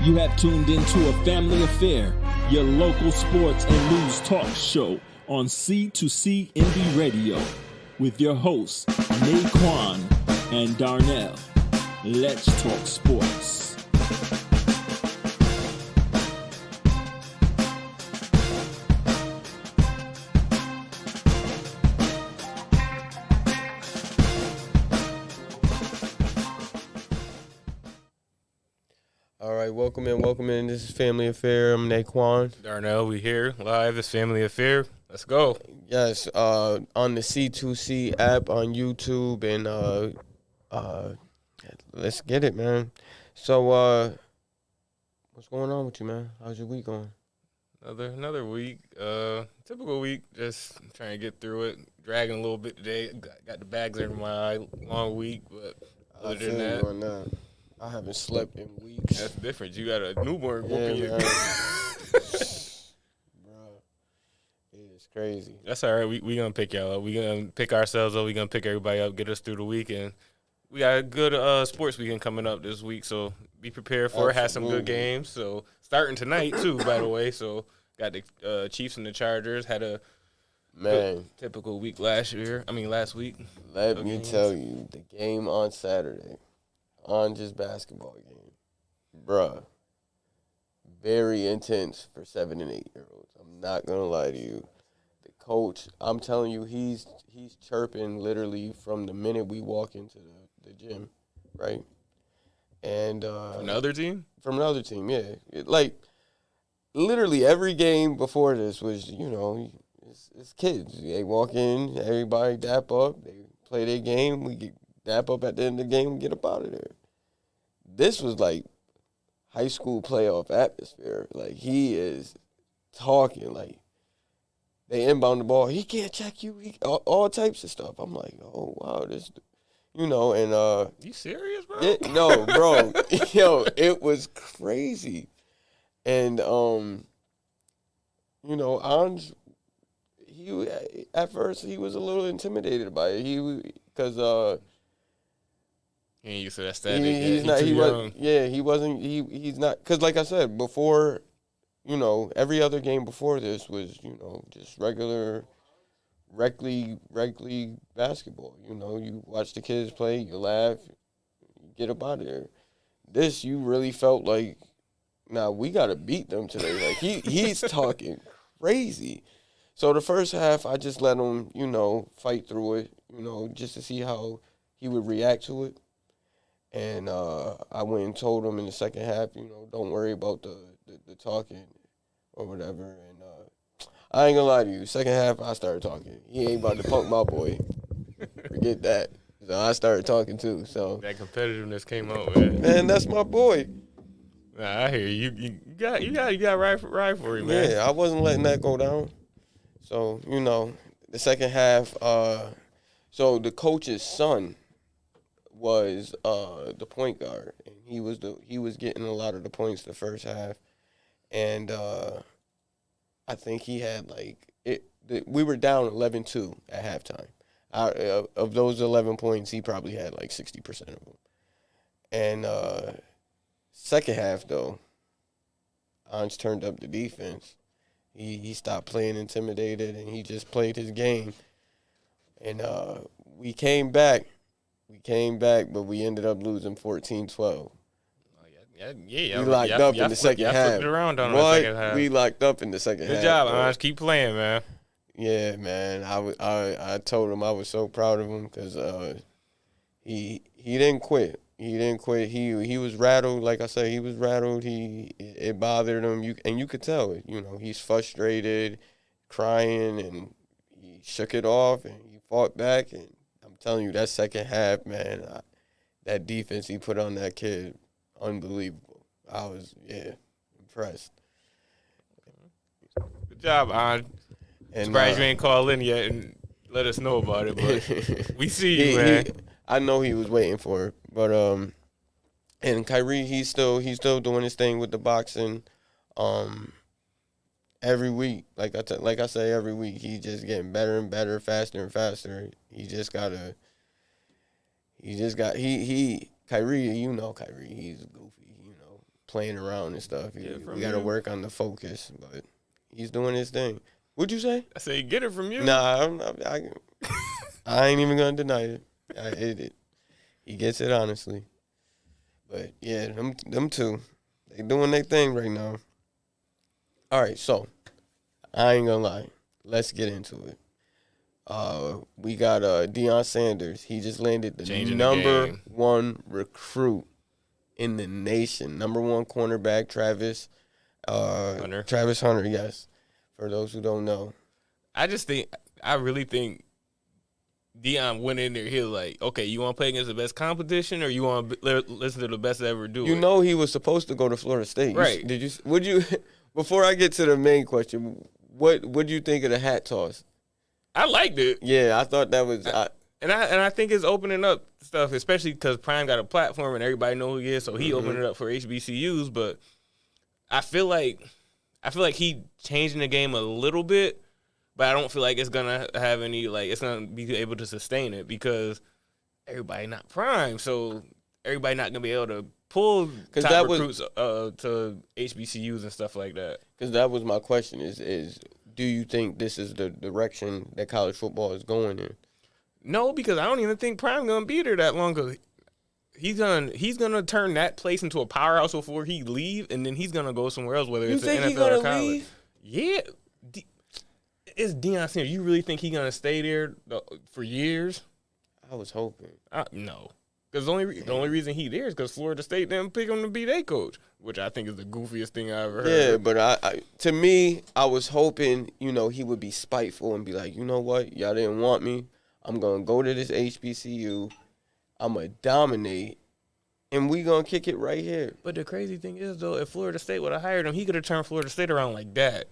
You have tuned into A Family Affair, your local sports and news talk show on C2C Indie Radio with your hosts, Naquan and Darnell. Let's talk sports. All right, welcome in. This is Family Affair. I'm Naquan. Darnell, we here live. It's Family Affair. Let's go. Yes, on the C2C app on YouTube, and let's get it, man. So, what's going on with you, man? How's your week going? Another week. Typical week. Just trying to get through it. Dragging a little bit today. Got the bags under my eye. Long week, but other than that, I haven't slept in weeks. That's different. You got a newborn Yeah, whooping you. man. Bro, it's crazy. That's all right. We gonna pick y'all up. We gonna pick ourselves up. We gonna pick everybody up. Get us through the week, and we got a good sports weekend coming up this week. So be prepared for it. Have some good games. So starting tonight too, by the way. So got the Chiefs and the Chargers. Had a typical week last week. Let me tell you, the game on Saturday. On just basketball game, bruh, very intense for 7 and 8 year olds. I'm not gonna lie to you. The coach, I'm telling you, he's chirping literally from the minute we walk into the gym, right? And from another team? From another team, yeah. Literally every game before this was, it's kids. They walk in, everybody dap up, they play their game, we get dap up at the end of the game and get up out of there. This was like high school playoff atmosphere. Like, he is talking, like, they inbound the ball. He can't check you. All types of stuff. I'm like, oh, wow, this, and. You serious, bro? No, bro. Yo, it was crazy. And, Ange, at first, he was a little intimidated by it. Because, he ain't used to that static. He's not. Because, like I said, before, every other game before this was, just regular rec league basketball. You watch the kids play, you laugh, you get up out of there. This, you really felt like, we got to beat them today. Like, he's talking crazy. So the first half, I just let him, fight through it, just to see how he would react to it. And I went and told him in the second half, don't worry about the talking or whatever. And I ain't gonna lie to you, second half I started talking. He ain't about to punk my boy. Forget that. So I started talking too. So that competitiveness came out, man. Man, that's my boy. Nah, I hear you. You got right for him, man. Yeah, I wasn't letting that go down. So the second half. So the coach's son was the point guard, and he was getting a lot of the points the first half, and I think he had we were down 11-2 at halftime. Of those 11 points, he probably had 60% of them. And second half though, Ange turned up the defense. He stopped playing intimidated, and he just played his game. And we came back. But we ended up losing 14-12. Yeah. We locked up in the second half. We locked up in the second half. Good job, Ange. Keep playing, man. Yeah, man. I told him I was so proud of him because he didn't quit. He was rattled. Like I said, he was rattled. It bothered him. You could tell it. He's frustrated, crying, and he shook it off and he fought back. And I'm telling you, that second half, man, that defense he put on that kid, unbelievable. I was impressed. Good job, Ange. Surprised you ain't called in yet and let us know about it, but we see you, man. I know he was waiting for it, but and Kyrie, he's still doing his thing with the boxing. Every week, like I say, every week he's just getting better and better, faster and faster. Kyrie, Kyrie, he's goofy, playing around and stuff. Yeah, We got to work on the focus, but he's doing his thing. What'd you say? I say get it from you. Nah, I ain't even gonna deny it. He gets it honestly. But yeah, them two, they doing their thing right now. All right, so I ain't gonna lie. Let's get into it. We got Deion Sanders. He just landed the number one recruit in the nation. Number one cornerback, Travis Hunter. Travis Hunter, yes. For those who don't know. I really think Deion went in there. He was like, okay, you want to play against the best competition, or you want to listen to the best that ever do it? You know he was supposed to go to Florida State, right? Would you? Before I get to the main question, what do you think of the hat toss? I liked it. Yeah, I thought that was. And I think it's opening up stuff, especially because Prime got a platform and everybody know who he is, so he opened it up for HBCUs. But I feel like he changing the game a little bit. But I don't feel like it's gonna have any it's gonna be able to sustain it because everybody not prime, so everybody not gonna be able to pull top recruits to HBCUs and stuff like that. Because that was my question: is do you think this is the direction that college football is going in? No, because I don't even think prime gonna be there that long. Cause he's gonna turn that place into a powerhouse before he leave, and then he's gonna go somewhere else, whether it's the NFL or college. Leave? Yeah. It's Deion Sanders. You really think he's going to stay there for years? I was hoping. No. Because the only reason he there is because Florida State didn't pick him to be their coach, which I think is the goofiest thing I ever heard. Yeah, but to me, I was hoping, he would be spiteful and be like, you know what? Y'all didn't want me. I'm going to go to this HBCU. I'm going to dominate, and we going to kick it right here. But the crazy thing is, though, if Florida State would have hired him, he could have turned Florida State around like that.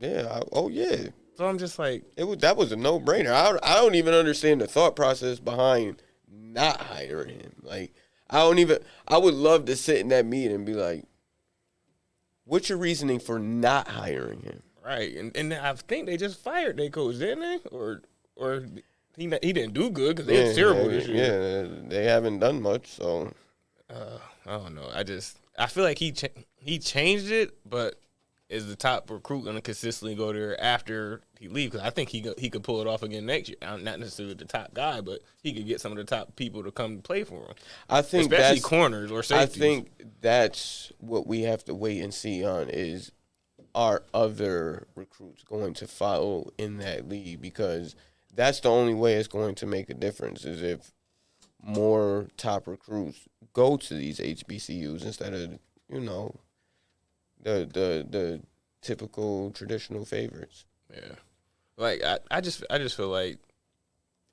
Yeah. Yeah. So I'm just like, that was a no-brainer. I don't even understand the thought process behind not hiring him. Like, I would love to sit in that meeting and be like, what's your reasoning for not hiring him? Right. And I think they just fired their coach, didn't they? Or he didn't do good because they had terrible this year. Yeah, they haven't done much, so. I don't know. I feel like he changed it, but is the top recruit going to consistently go there after he leaves? Because I think he could pull it off again next year. Not necessarily the top guy, but he could get some of the top people to come play for him. I think especially corners or safeties. I think that's what we have to wait and see on is, are other recruits going to follow in that league? Because that's the only way it's going to make a difference is if more top recruits go to these HBCUs instead of, the typical traditional favorites. Yeah. Like I just feel like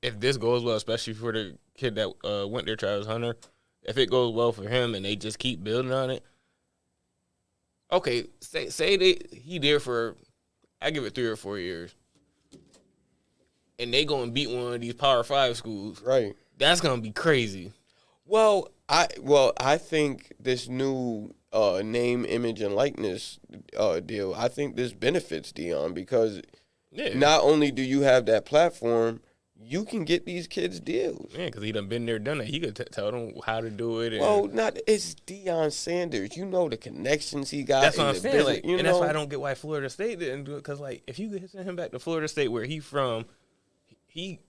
if this goes well, especially for the kid that went there, Travis Hunter, if it goes well for him and they just keep building on it. Okay, say he there for, I give it 3 or 4 years. And they go and beat one of these Power 5 schools. Right. That's gonna be crazy. Well, I think this new name, image, and likeness deal, I think this benefits Deion because not only do you have that platform, you can get these kids deals. Yeah, because he done been there, done it. He could tell them how to do it. It's Deion Sanders. You know the connections he got. That's what I'm saying. And that's why I don't get why Florida State didn't do it. Because, if you could send him back to Florida State where he from, he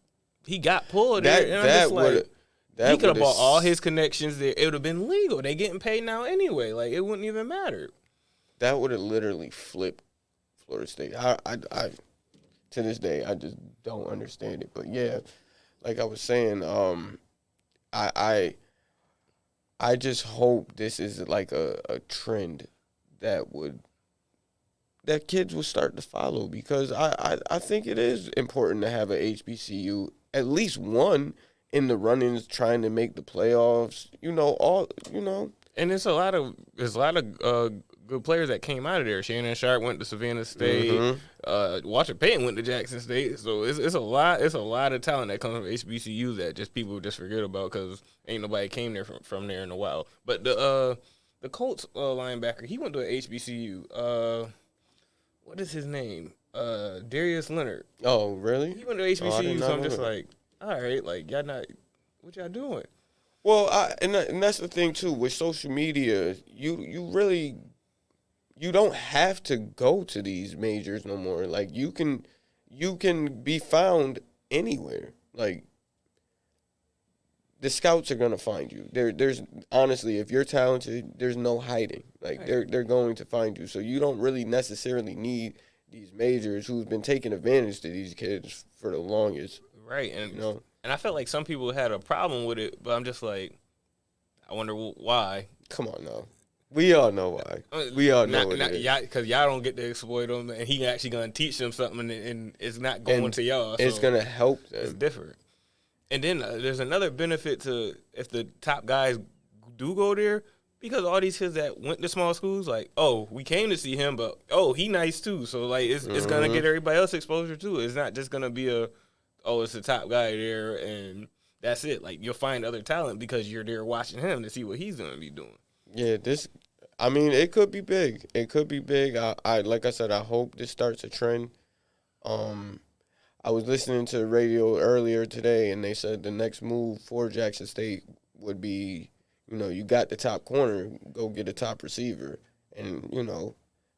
got pulled there. And I'm just he could have bought all his connections there. It would have been legal. They getting paid now anyway. It wouldn't even matter. That would have literally flipped Florida State. I to this day, I just don't understand it. But yeah, like I was saying, I just hope this is like a trend that kids will start to follow because I think it is important to have a HBCU, at least one in the run-ins trying to make the playoffs, And there's a lot of good players that came out of there. Shannon Sharp went to Savannah State. Mm-hmm. Walter Payton went to Jackson State. So it's a lot of talent that comes from HBCUs that just people just forget about because ain't nobody came there from there in a while. But the Colts linebacker, he went to an HBCU. What is his name? Darius Leonard. Oh, really? He went to HBCU, so I'm just like, all right, y'all not, what y'all doing? Well, and that's the thing too with social media. You really don't have to go to these majors no more. Like you can be found anywhere. Like the scouts are gonna find you. There's honestly, if you're talented, there's no hiding. Like Right. they're going to find you. So you don't really necessarily need these majors who's been taking advantage to these kids for the longest. Right, and You know, and I felt like some people had a problem with it, but I'm just like, I wonder why. come on now. We all know why. We all know what it is. Yeah, because y'all don't get to exploit them, and he actually gonna teach them something, and it's not going And to y'all. It's so gonna help It's them. different. And then there's another benefit to if the top guys do go there, because all these kids that went to small schools, like, oh, we came to see him, but oh, he nice too. So like, it's gonna get everybody else exposure too. It's not just gonna be it's the top guy there and that's it. Like you'll find other talent because you're there watching him to see what he's gonna be doing. Yeah, I mean, it could be big. It could be big. I like I said, I hope this starts a trend. I was listening to the radio earlier today, and they said the next move for Jackson State would be, you got the top corner, go get a top receiver, and,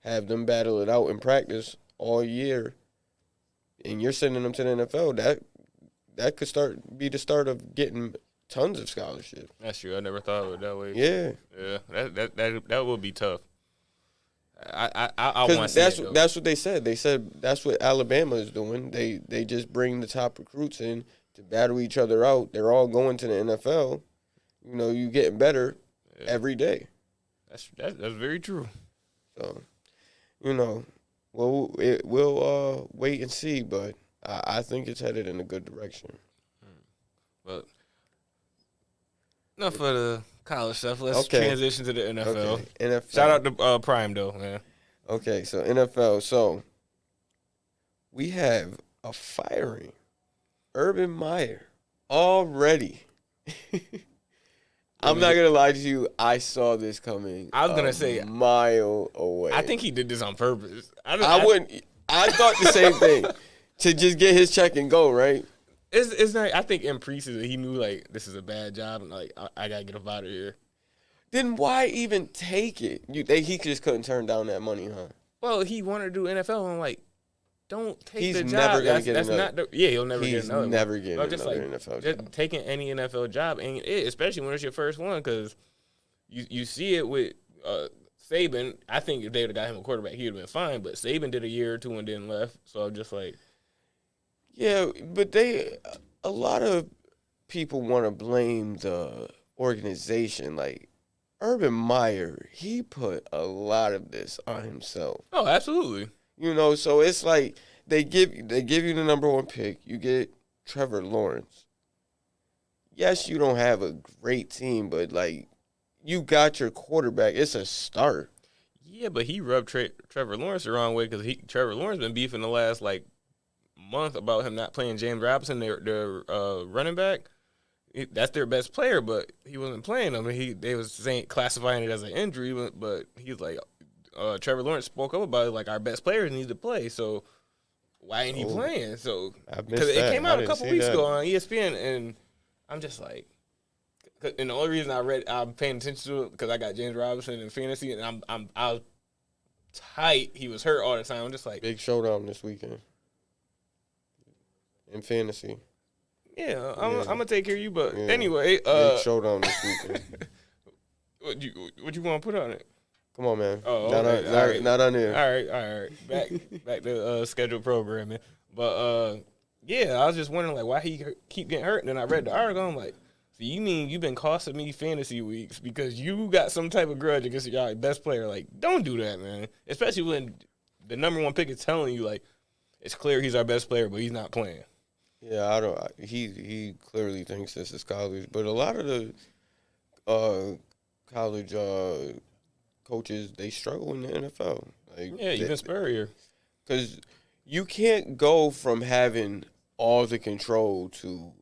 have them battle it out in practice all year, and you're sending them to the NFL. That could be the start of getting tons of scholarships. That's true. I never thought of it that way. Yeah. Yeah. That would be tough. I want Because to see it, that's what they said. They said that's what Alabama is doing. They just bring the top recruits in to battle each other out. They're all going to the NFL. You getting better every day. That's very true. So, we'll wait and see. But I think it's headed in a good direction. But enough of the college stuff. Let's transition to the NFL. Okay. NFL. Shout out to Prime though, man. Okay, so NFL. So we have a firing. Urban Meyer already. I'm not gonna lie to you. I saw this coming. I was gonna say a mile away. I think he did this on purpose. I wouldn't. I thought the same thing. To just get his check and go, right? It's not. I think in preseason he knew like this is a bad job and like I gotta get him out of here. Then why even take it? He just couldn't turn down that money, huh? Well, he wanted to do NFL. I'm like, don't take He's the job. never gonna get that's another. not. He'll never get He's another. never getting But just another like, NFL just job. taking any NFL job, and especially when it's your first one, because you see it with Saban. I think if they would have got him a quarterback, he would have been fine. But Saban did a year or two and then left. So I'm just like, Yeah, but a lot of people want to blame the organization. Like Urban Meyer, he put a lot of this on himself. oh, absolutely. So it's like they give you the number one pick. You get Trevor Lawrence. Yes, you don't have a great team, but like you got your quarterback. It's a start. Yeah, but he rubbed Trevor Lawrence the wrong way because Trevor Lawrence been beefing the last like month about him not playing James Robinson, their running back. That's their best player, but he wasn't playing him. They was classifying it as an injury, but he's like, Trevor Lawrence spoke up about it, like our best players need to play, so why ain't he playing? So because it came out a couple weeks ago on ESPN, and I'm just like, and the only reason I'm paying attention to it because I got James Robinson in fantasy, and I was tight. He was hurt all the time. I'm just like, Big showdown this weekend in fantasy. yeah, I'm gonna take care of you. But Yeah. anyway, Big showdown this weekend. what you want to put on it? Come on, man. Oh, not, okay. on, All right. not on there. All right. Back to scheduled programming. But yeah, I was just wondering like why he keep getting hurt. And then I read the article. I'm like, so you mean you've been costing me fantasy weeks because you got some type of grudge against your best player? Like, don't do that, man. Especially when the number one pick is telling you like it's clear he's our best player, but he's not playing. Yeah, I don't. He clearly thinks this is college, but a lot of the college coaches, they struggle in the NFL. Like, Yeah, even Spurrier. because you can't go from having all the control to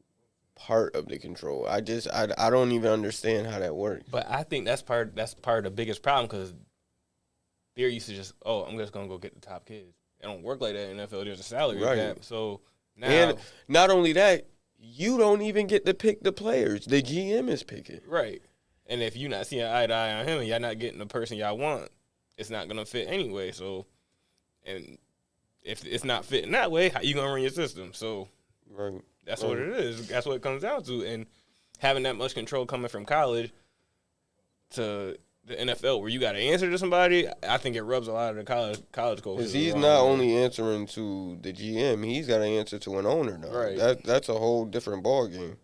part of the control. I don't even understand how that works. But I think that's part of the biggest problem because they're used to just, I'm just gonna go get the top kids. It don't work like that in NFL. There's a salary Right. cap, so now And not only that, you don't even get to pick the players. The GM is picking. Right. And if you're not seeing eye to eye on him and y'all not getting the person y'all want, it's not going to fit anyway. So, and if it's not fitting that way, how you going to run your system? So, Right. that's what it is. That's what it comes down to. And having that much control coming from college to the NFL where you got to answer to somebody, I think it rubs a lot of the college coaches. Because he's not only answering to the GM, he's got to answer to an owner now. Right. That's a whole different ball game.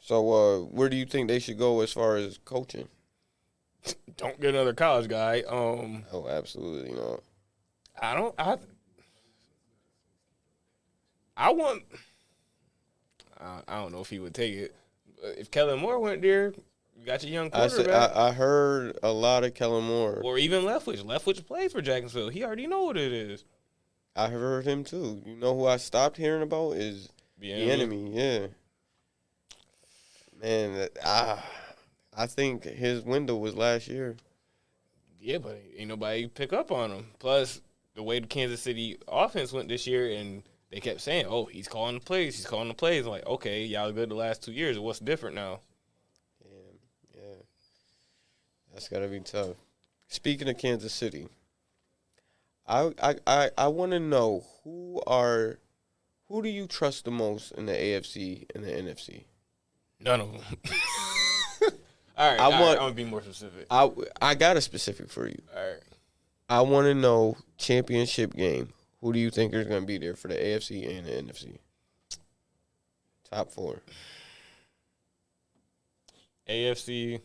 So where do you think they should go as far as coaching? Don't get another college guy. Oh, absolutely not. I don't know if he would take it. But if Kellen Moore went there, you got your young quarterback. I heard a lot of Kellen Moore. Or even Leftwich. Leftwich played for Jacksonville. He already know what it is. I heard him too. You know who I stopped hearing about is the enemy. Yeah. Man, I think his window was last year. Yeah, but ain't nobody pick up on him. Plus, the way the Kansas City offense went this year, and they kept saying, oh, he's calling the plays. He's calling the plays. I'm like, okay, y'all good the last 2 years. What's different now? Yeah. That's got to be tough. Speaking of Kansas City, I want to know who do you trust the most in the AFC and the NFC? None of them. All right, I'm going to be more specific. I got a specific for you. All right. I want to know championship game. Who do you think is going to be there for the AFC and the NFC? Top 4. AFC,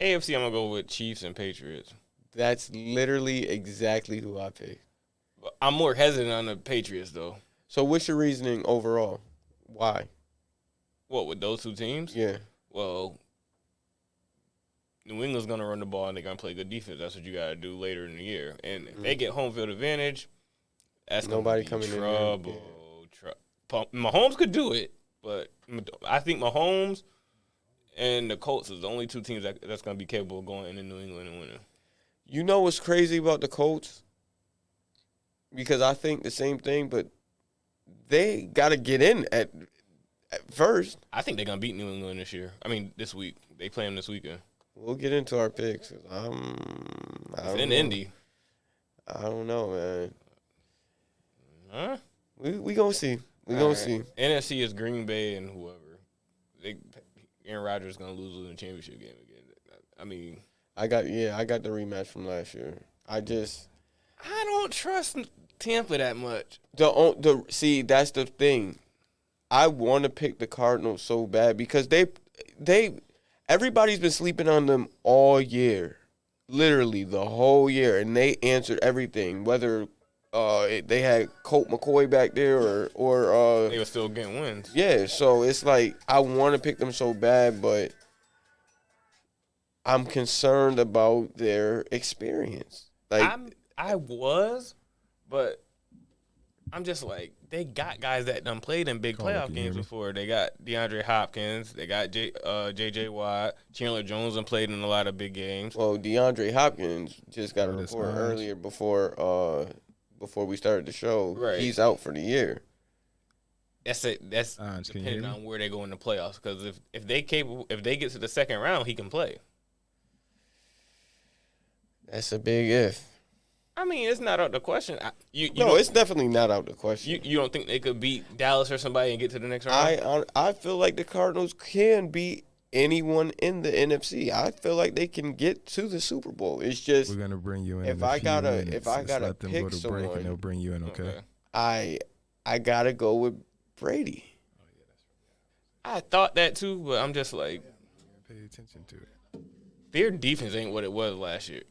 I'm going to go with Chiefs and Patriots. That's literally exactly who I picked. I'm more hesitant on the Patriots, though. So what's your reasoning overall? Why? What, with those two teams? Yeah. Well, New England's going to run the ball and they're going to play good defense. That's what you got to do later in the year. And if they get home field advantage, that's nobody coming in trouble. there. Mahomes could do it, but I think Mahomes and the Colts is the only two teams that's going to be capable of going into New England and winning. You know what's crazy about the Colts? Because I think the same thing, but they got to get in at first. I think they're going to beat New England this year. I mean, this week. They play them this weekend. We'll get into our picks. It's in Indy. I don't know, man. Huh? We gonna see. We gonna see. NFC is Green Bay and whoever. Aaron Rodgers is gonna lose in the championship game again. I mean, I got the rematch from last year. I don't trust Tampa that much. See, that's the thing. I want to pick the Cardinals so bad because everybody's been sleeping on them all year, literally the whole year, and they answered everything. Whether they had Colt McCoy back there or they were still getting wins. Yeah, so it's like I want to pick them so bad, but I'm concerned about their experience. Like I was, but I'm just like, they got guys that done played in big playoff games before. They got DeAndre Hopkins. They got J.J. Watt. Chandler Jones done played in a lot of big games. Well, DeAndre Hopkins just got a report earlier before we started the show. Right. He's out for the year. That's depending on where they go in the playoffs. Because if they get to the second round, he can play. That's a big if. I mean, it's not out the question. It's definitely not out the question. You don't think they could beat Dallas or somebody and get to the next round? I feel like the Cardinals can beat anyone in the NFC. I feel like they can get to the Super Bowl. It's just we're gonna bring you in. If I gotta let them pick go to someone, break and they'll bring you in. Okay. I gotta go with Brady. I thought that too, but I'm just like, pay attention to it. Their defense ain't what it was last year.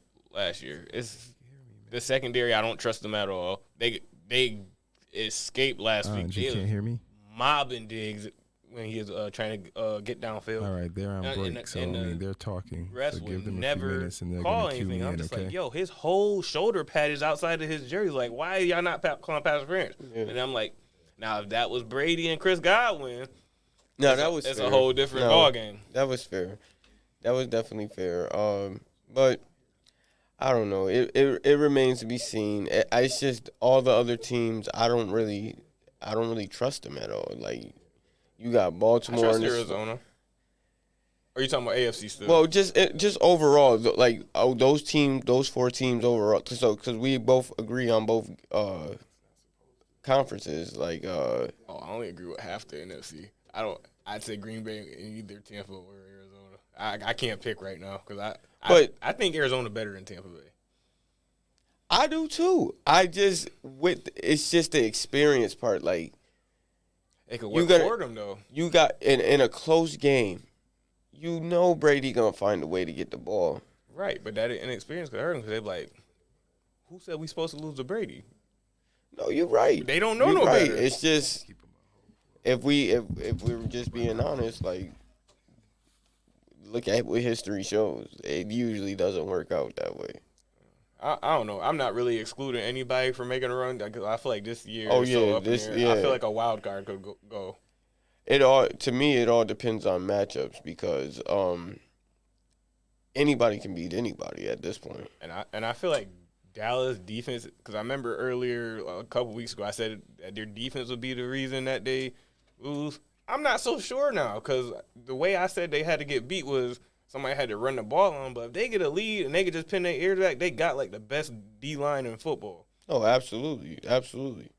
It's the secondary. I don't trust them at all. They escaped last week. You can't hear me? Mobbing Diggs when he was trying to get downfield. All right, they're on break, so I mean they're talking. Refs So give them would a few never minutes and they're call gonna cue me anything. I'm in. just Okay. like, yo, his whole shoulder pad is outside of his jersey. Like, why are y'all not calling pass interference? Yeah. And I'm like, now if that was Brady and Chris Godwin, it's a whole different ball game. That was fair. That was definitely fair. But I don't know. It remains to be seen. It's just all the other teams. I don't really trust them at all. Like you got Baltimore, I trust Arizona. Or are you talking about AFC still? Well, just overall, like those teams, those 4 teams overall. So because we both agree on both conferences, like. I only agree with half the NFC. I'd say Green Bay in either Tampa or Arizona. I can't pick right now because I think Arizona better than Tampa Bay. I do too. It's just the experience part. Like it could work for them though. You got in a close game. You know Brady gonna find a way to get the ball. Right, but that inexperience could hurt them because they're like, who said we supposed to lose to Brady? No, you're right. They don't know no better. It's just if we were just being honest, like look at what history shows. It usually doesn't work out that way. I don't know. I'm not really excluding anybody from making a run because I feel like this year. Oh is yeah, so yeah. I feel like a wild card could go. It all depends on matchups because anybody can beat anybody at this point. And I feel like Dallas defense, because I remember earlier a couple weeks ago I said that their defense would be the reason that they lose. I'm not so sure now because the way I said they had to get beat was somebody had to run the ball on. But if they get a lead and they could just pin their ears back, they got like the best D line in football. Oh, absolutely, absolutely.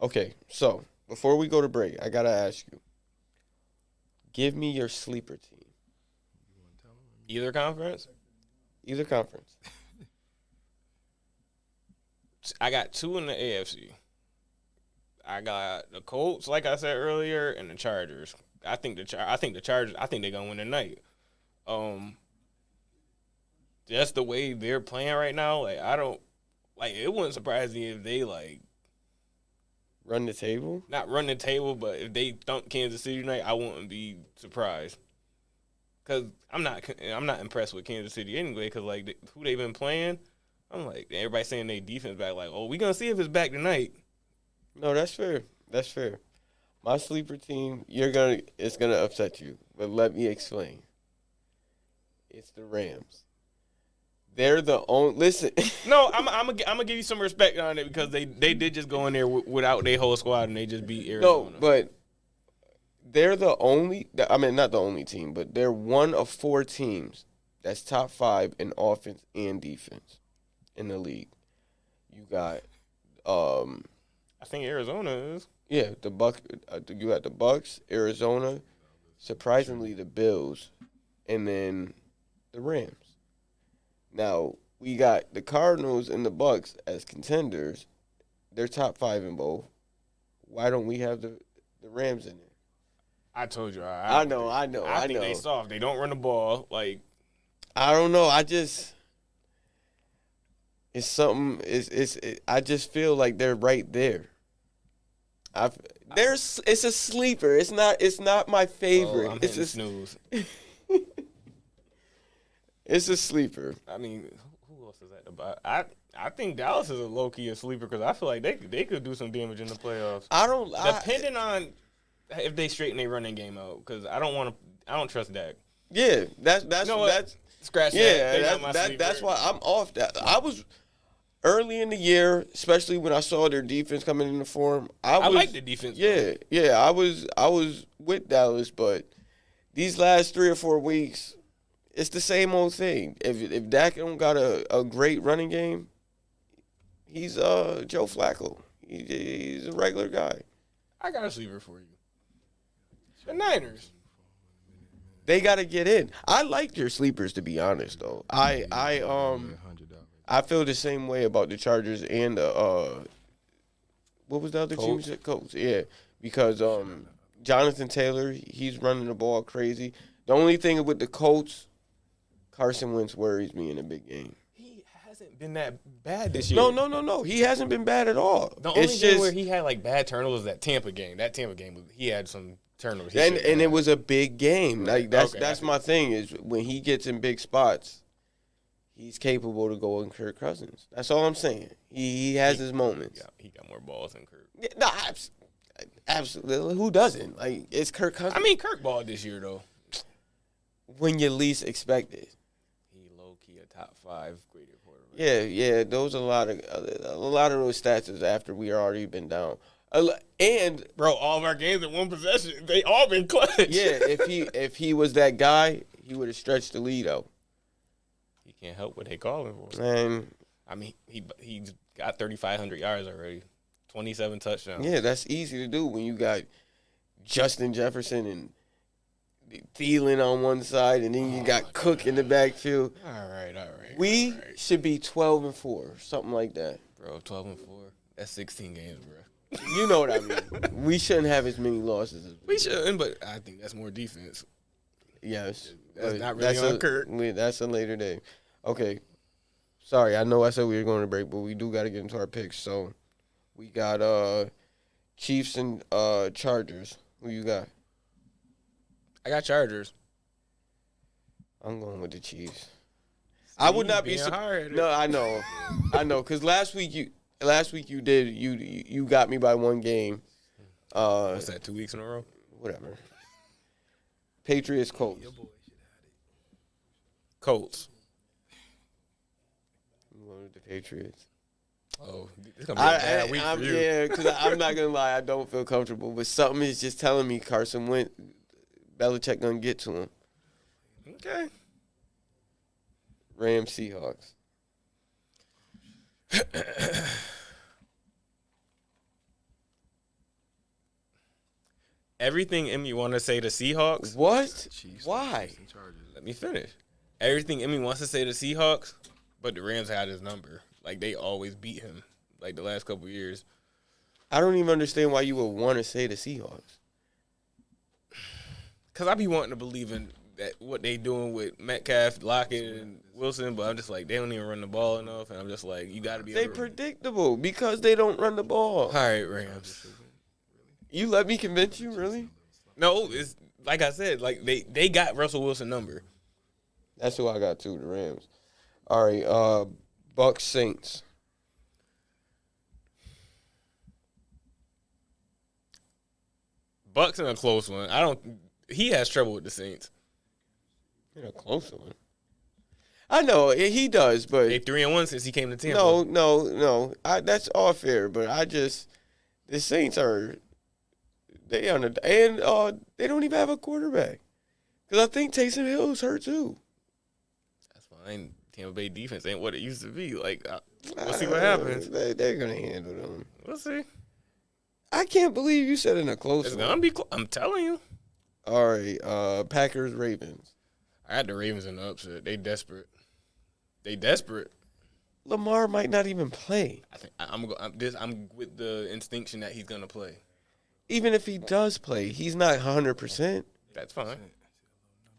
Okay, so before we go to break, I gotta ask you. Give me your sleeper team. Either conference? Either conference. I got 2 in the AFC. I got the Colts, like I said earlier, and the Chargers. I think the Chargers. I think they're gonna win tonight. Just the way they're playing right now, like I don't like. It wouldn't surprise me if they like run the table. Not run the table, but if they thump Kansas City tonight, I wouldn't be surprised. Cause I'm not impressed with Kansas City anyway. Cause like who they've been playing. I'm like, everybody saying they defense back. Like, oh, we gonna see if it's back tonight. No, that's fair. That's fair. My sleeper team, it's gonna upset you, but let me explain. It's the Rams. They're the only. Listen. No, I'm gonna give you some respect on it because they did just go in there without their whole squad and they just beat Arizona. No, but they're the only. I mean, not the only team, but they're one of 4 teams that's top 5 in offense and defense in the league. You got, I think Arizona is. Yeah, you got the Bucks, Arizona, surprisingly the Bills, and then the Rams. Now we got the Cardinals and the Bucks as contenders. They're top 5 in both. Why don't we have the Rams in there? I told you. I know. I think they soft. They don't run the ball. Like I don't know. It's something. I just feel like they're right there. It's a sleeper. It's not my favorite. I'm hitting snooze. It's a sleeper. I mean, who else is that about? I think Dallas is a low key a sleeper because I feel like they could do some damage in the playoffs. Depending on if they straighten their running game out because I don't trust Dak. Yeah, that's scratch. Yeah, that's why I'm off that. I was early in the year, especially when I saw their defense coming into form. I like the defense. Yeah, I was with Dallas, but these last 3 or 4 weeks, it's the same old thing. If Dak don't got a great running game, he's Joe Flacco. He's a regular guy. I got a sleeper for you. The Niners. They got to get in. I like your sleepers, to be honest, though. I feel the same way about the Chargers and the what was the other team? Colts. Yeah, because Jonathan Taylor, he's running the ball crazy. The only thing with the Colts, Carson Wentz worries me in a big game. He hasn't been that bad this year. No. He hasn't been bad at all. The only game where he had like bad turnovers was that Tampa game. That Tampa game, he had some turnovers. And it was a big game. Like that's my thing is when he gets in big spots, he's capable to go in Kirk Cousins. That's all I'm saying. He has his moments. Yeah, he got more balls than Kirk. Yeah, no, absolutely. Who doesn't? Like it's Kirk Cousins. I mean, Kirk balled this year though. When you least expect it. He low key a top 5 graded quarterback. Yeah. Those are a lot of those stats is after we already been down. And bro, all of our games in one possession, they all been clutch. Yeah, if he was that guy, he would have stretched the lead out. He can't help what they call him for. And I mean, he got 3,500 yards already, 27 touchdowns. Yeah, that's easy to do when you got Justin Jefferson and Thielen on one side, and then you got Cook in the backfield. All right. We should be 12-4, something like that. Bro, 12-4. That's 16 games, bro. You know what I mean. We shouldn't have as many losses as we shouldn't, but I think that's more defense. Yes. That's not really on Kirk. That's a later day. Okay. Sorry, I know I said we were going to break, but we do got to get into our picks. So we got Chiefs and Chargers. Who you got? I got Chargers. I'm going with the Chiefs. I would not be No, I know. Because last week you got me by one game. What's that? 2 weeks in a row? Whatever. Patriots, Colts. Colts. I'm going with the Patriots. Oh, it's gonna be a bad week for you. Yeah, because I'm not gonna lie, I don't feel comfortable. But something is just telling me Carson Wentz, Belichick gonna get to him. Okay. Rams, Seahawks. Everything in me want to say the Seahawks. What? Chiefs, Why? and Chargers. Let me finish. Everything in me wants to say the Seahawks, but the Rams had his number. Like, they always beat him, like, the last couple of years. I don't even understand why you would want to say the Seahawks. Because I be wanting to believe in that what they doing with Metcalf, Lockett, and Wilson, but I'm just like, they don't even run the ball enough, and I'm just like, you got to be They predictable because they don't run the ball. All right, Rams. You let me convince you, really? No, it's like I said, like they got Russell Wilson number. That's who I got too, the Rams. All right, Bucks, Saints. Bucks in a close one. He has trouble with the Saints. In a close one. I know he does, but They 3-1 since he came to Tampa. No. That's all fair, but the Saints are they don't even have a quarterback because I think Taysom Hill's hurt too. That's fine. Tampa Bay defense ain't what it used to be. Like, we'll see what happens. They're gonna handle them. We'll see. I can't believe you said in a close It's one. gonna be. I'm telling you. All right, Packers, Ravens. I had the Ravens in the upset. They desperate. Lamar might not even play. I think I'm with the instinction that he's gonna play. Even if he does play, he's not 100%. That's fine.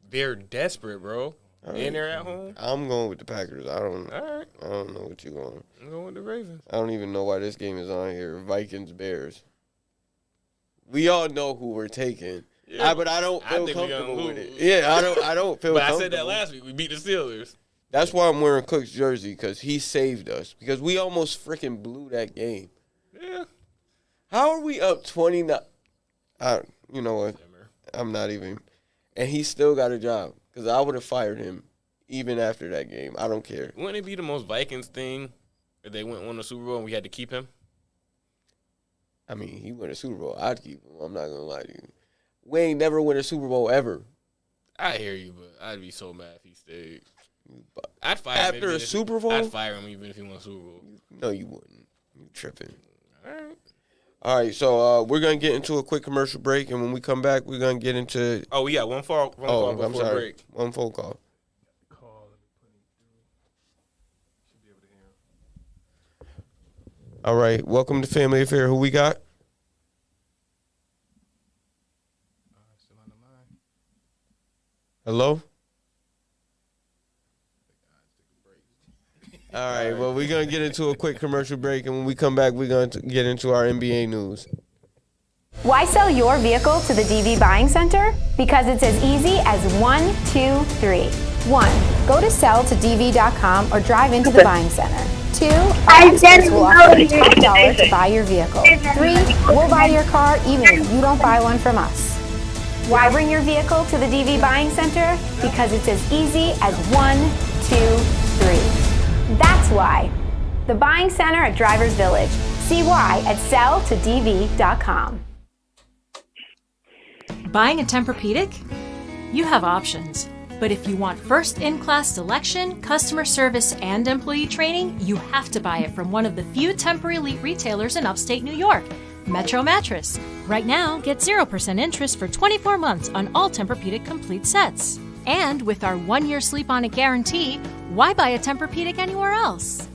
They're desperate, bro. Right. And they're at home. I'm going with the Packers. I don't All right. know what you're going. I'm going with the Ravens. I don't even know why this game is on here. Vikings, Bears. We all know who we're taking. Yeah, but I don't feel think we gonna comfortable with lose. it. Yeah, I don't feel But comfortable. I said that last week. We beat the Steelers. That's why I'm wearing Cook's jersey, because he saved us. Because we almost freaking blew that game. Yeah. How are we up 29? You know what? I'm not even. And he still got a job, because I would have fired him even after that game. I don't care. Wouldn't it be the most Vikings thing if they won the Super Bowl and we had to keep him? I mean, he won a Super Bowl. I'd keep him. I'm not going to lie to you. We ain't never win a Super Bowl ever. I hear you, but I'd be so mad if he stayed. I'd fire him After a Super Bowl? I'd fire him even if he won a Super Bowl. No, you wouldn't. You tripping. All right. All right, so we're going to get into a quick commercial break, and when we come back, we're going to get into... Oh, we got one call before I'm sorry. break. One phone call. All right, welcome to Family Affair. Who we got? Hello? All right, well, we're going to get into a quick commercial break, and when we come back, we're going to get into our NBA news. Why sell your vehicle to the DV Buying Center? Because it's as easy as 1, 2, 3. 1. Go to sell-to-dv.com or drive into the buying center. 2. Our experts will offer you top dollar to buy your vehicle. 3. We'll buy your car even if you don't buy one from us. Why bring your vehicle to the DV Buying Center? Because it's as easy as 1, 2, 3. That's why. The Buying Center at Drivers Village. See why at selltodv.com. Buying a Tempur-Pedic? You have options. But if you want first in-class selection, customer service, and employee training, you have to buy it from one of the few Tempur Elite retailers in upstate New York, Metro Mattress. Right now, get 0% interest for 24 months on all Tempur-Pedic complete sets. And with our 1-year sleep-on-it guarantee, why buy a Tempur-Pedic anywhere else?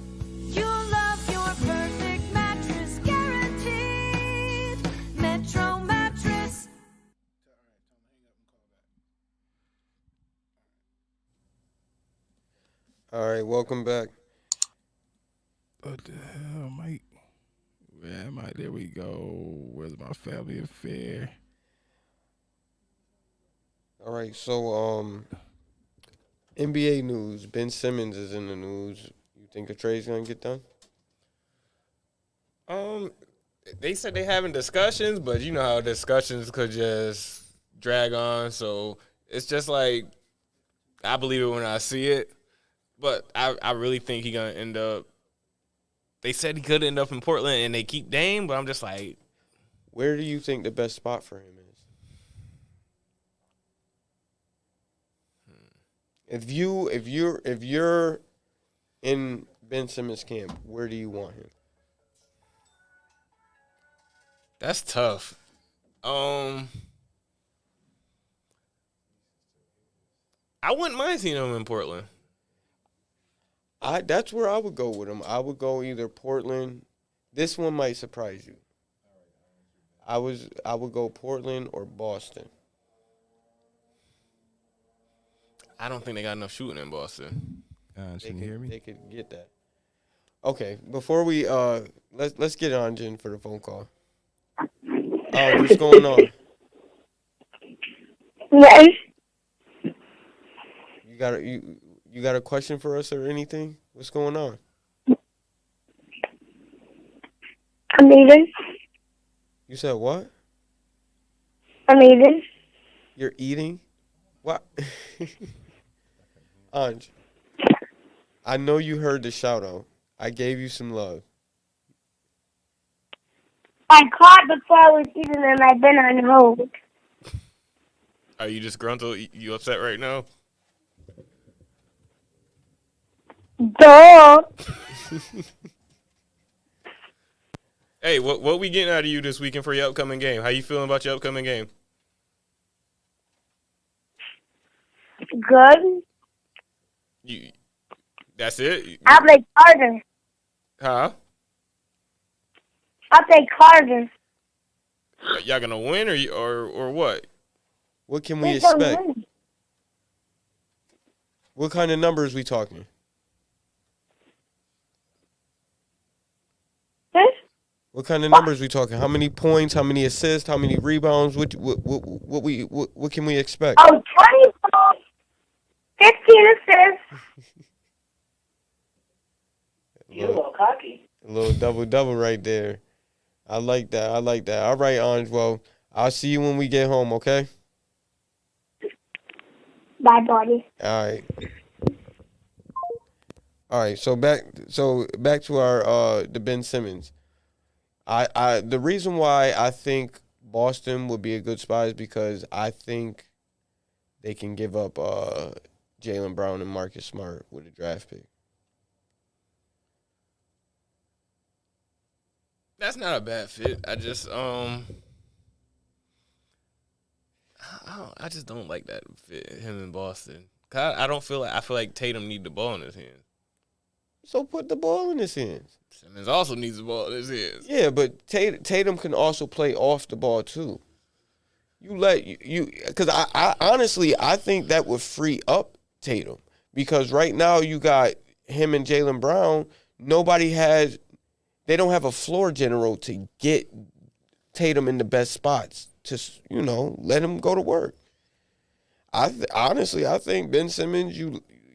You'll love your perfect mattress, guaranteed. Metro Mattress. All right, welcome back. What the hell, Mike? Where am I? There we go. Where's my family affair? All right, so NBA news. Ben Simmons is in the news. You think a trade's gonna get done? They said they having discussions, but you know how discussions could just drag on. So it's just like I believe it when I see it, but I really think he gonna end up. They said he could end up in Portland, and they keep Dame, but I'm just like, where do you think the best spot for him is? If you're in Ben Simmons' camp, where do you want him? that's tough. I wouldn't mind seeing him in Portland. That's where I would go with him. I would go either Portland. This one might surprise you. I would go Portland or Boston. I don't think they got enough shooting in Boston. Can you hear me? They could get that. Okay, before we let's get on Jen for the phone call. What's going on? Yes. You got a question for us or anything? What's going on? I'm eating. You said what? I'm eating. You're eating? What? Anj, I know you heard the shout out. I gave you some love. I caught before I was eating and I've been on hold. Are you disgruntled? You upset right now? Duh. Hey, what we getting out of you this weekend for your upcoming game? How you feeling about your upcoming game? Good. That's it? I'll play Carter. Huh? I'll play Carter. Y'all gonna win or what? What can we Please don't expect? win. What kind of numbers we talking? Huh? What kind of numbers we talking? How many points? How many assists? How many rebounds? What can we expect? Oh, 20 points, 15 assists. You're a little cocky. A little double right there. I like that. All right, Anj. Well, I'll see you when we get home, okay? Bye, buddy. All right. So back to our the Ben Simmons. I the reason why I think Boston would be a good spot is because I think they can give up Jaylen Brown and Marcus Smart with a draft pick. That's not a bad fit. I just I just don't like that fit, him in Boston. I feel like Tatum need the ball in his hands. So put the ball in his hands. Simmons also needs the ball in his hands. Yeah, but Tatum can also play off the ball too. Because I honestly I think that would free up Tatum because right now you got him and Jaylen Brown. They don't have a floor general to get Tatum in the best spots to let him go to work. Honestly, I think Ben Simmons,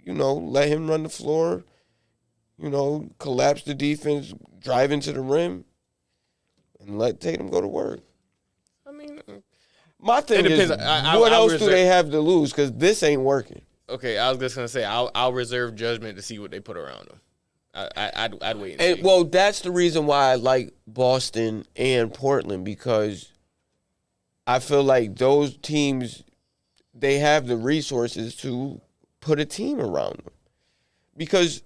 let him run the floor, collapse the defense, drive into the rim, and let Tatum go to work. I mean, my thing is, what else do they have to lose? Because this ain't working. Okay, I was just gonna say I'll reserve judgment to see what they put around him. I'd wait. And well, that's the reason why I like Boston and Portland, because I feel like those teams, they have the resources to put a team around them. Because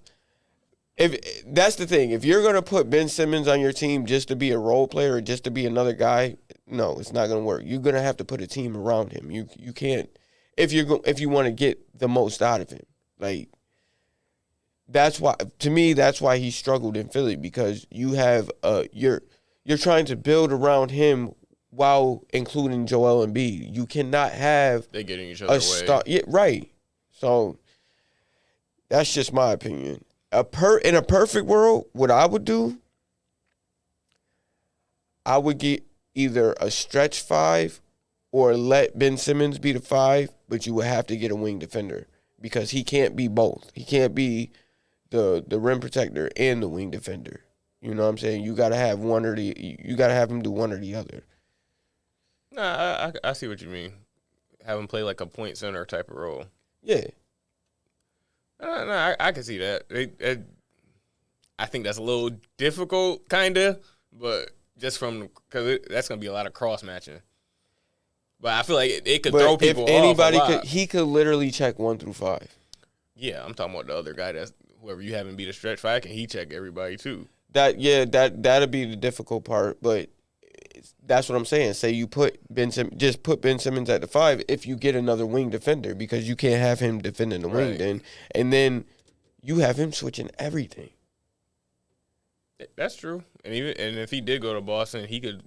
if that's the thing, if you're gonna put Ben Simmons on your team just to be a role player or just to be another guy, no, it's not gonna work. You're gonna have to put a team around him. You can't if you want to get the most out of him. Like, that's why, to me, that's why he struggled in Philly, because you have you're trying to build around him while including Joel Embiid. You cannot have they're getting each other away. Yeah, right. So that's just my opinion. In a perfect world, what I would do, I would get either a stretch 5 or let Ben Simmons be the 5, but you would have to get a wing defender, because he can't be both. He can't be the rim protector and the wing defender. You know what I'm saying? You gotta have you gotta have him do one or the other. Nah, I see what you mean. Have him play like a point center type of role. Yeah. No, I can see that. I think that's a little difficult, kind of, but just because that's going to be a lot of cross matching. But I feel like it could throw people off. If anybody he could literally check 1 through 5. Yeah, I'm talking about the other guy. That's whoever you haven't beat a stretch 5, can he check everybody too? That'd be the difficult part, but that's what I'm saying. Say you put Ben Simmons at the 5 if you get another wing defender, because you can't have him defending the wing then, and then you have him switching everything. That's true. And if he did go to Boston, he could